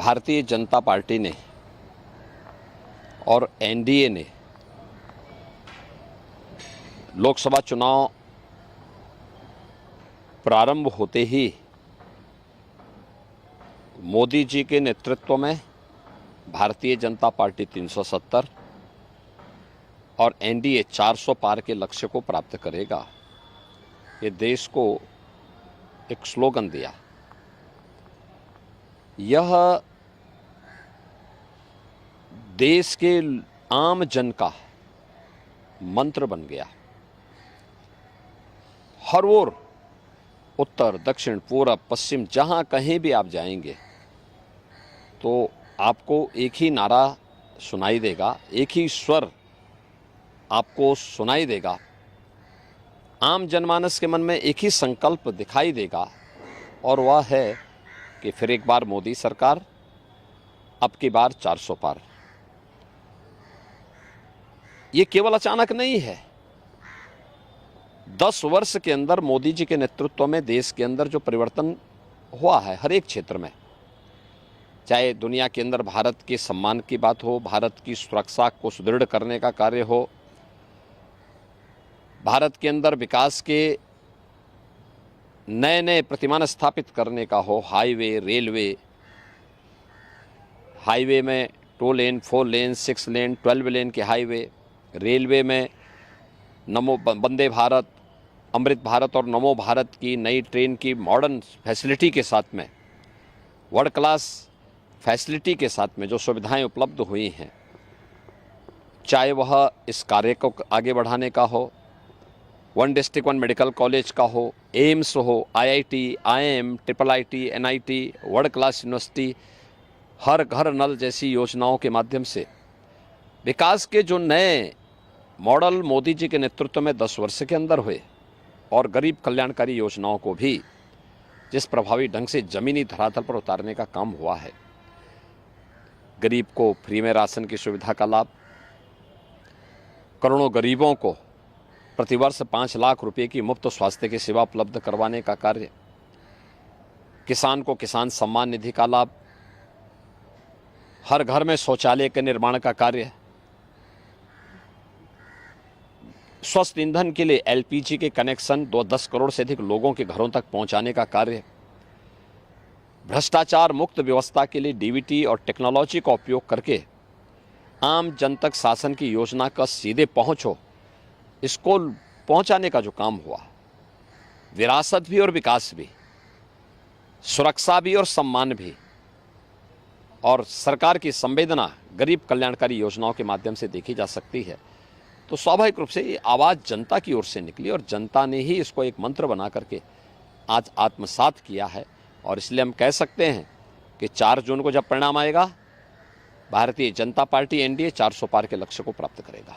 Bharatiya Janata party ने और NDA ने लोकसभा चुनाव प्रारंभ होते ही मोदी जी के नेतृत्व में भारतीय जनता पार्टी 370 और एनडीए 400 पार के लक्ष्य को प्राप्त करेगा, ये देश को एक स्लोगन दिया। यह देश के आम जन का मंत्र बन गया। हर ओर, उत्तर, दक्षिण, पूरब, पश्चिम, जहां कहीं भी आप जाएंगे तो आपको एक ही नारा सुनाई देगा, एक ही स्वर आपको सुनाई देगा। आम जनमानस के मन में एक ही संकल्प दिखाई देगा और वह है कि फिर एक बार मोदी सरकार, अब की बार 400 पार। ये केवल अचानक नहीं है। 10 वर्ष के अंदर मोदी जी के नेतृत्व में देश के अंदर जो परिवर्तन हुआ है, हर एक क्षेत्र में, चाहे दुनिया के अंदर भारत के सम्मान की बात हो, भारत की सुरक्षा को सुदृढ़ करने का कार्य हो, भारत के अंदर विकास के नए नए प्रतिमान स्थापित करने का हो, हाईवे, रेलवे, हाईवे में 2 लेन, 4 लेन, 6 लेन, 12 लेन के हाईवे, रेलवे में नमो वंदे भारत, अमृत भारत और नमो भारत की नई ट्रेन की मॉडर्न फैसिलिटी के साथ में, वर्ल्ड क्लास फैसिलिटी के साथ में जो सुविधाएं उपलब्ध हुई हैं, चाहे वह इस कार्य को आगे बढ़ाने का हो, 1 डिस्ट्रिक्ट 1 मेडिकल कॉलेज का हो, एम्स हो, IIT, IIM, IIIT, NIT, world class university, हर घर नल जैसी योजनाओं के माध्यम से विकास के जो नए मॉडल मोदी जी के नेतृत्व में 10 वर्ष के अंदर हुए और गरीब कल्याणकारी योजनाओं को भी जिस प्रभावी ढंग से जमीनी धरातल पर उतारने का काम हुआ है, गरीब को फ्री में राशन की सुविधा का लाभ, करोड़ों गरीबों को प्रतिवर्ष 5 लाख रुपए की मुफ्त स्वास्थ्य की सेवा उपलब्ध करवाने का कार्य, किसान को किसान सम्मान निधि का लाभ, हर घर में शौचालय के निर्माण का कार्य, स्वस्थ ईंधन के लिए एलपीजी के कनेक्शन 10 करोड़ से अधिक लोगों के घरों तक पहुंचाने का कार्य, भ्रष्टाचार मुक्त व्यवस्था के लिए डीबीटी और टेक्नोलॉजी का उपयोग करके आम जन तक शासन की योजना का सीधे पहुंचो, इसको पहुंचाने का जो काम हुआ, विरासत भी और विकास भी, सुरक्षा भी और सम्मान भी, और सरकार की संवेदना गरीब कल्याणकारी योजनाओं के माध्यम से देखी जा सकती है, तो स्वाभाविक रूप से ये आवाज़ जनता की ओर से निकली और जनता ने ही इसको एक मंत्र बना करके आज आत्मसात किया है। और इसलिए हम कह सकते हैं कि 4 जून को जब परिणाम आएगा, भारतीय जनता पार्टी एनडीए 400 पार के लक्ष्य को प्राप्त करेगा।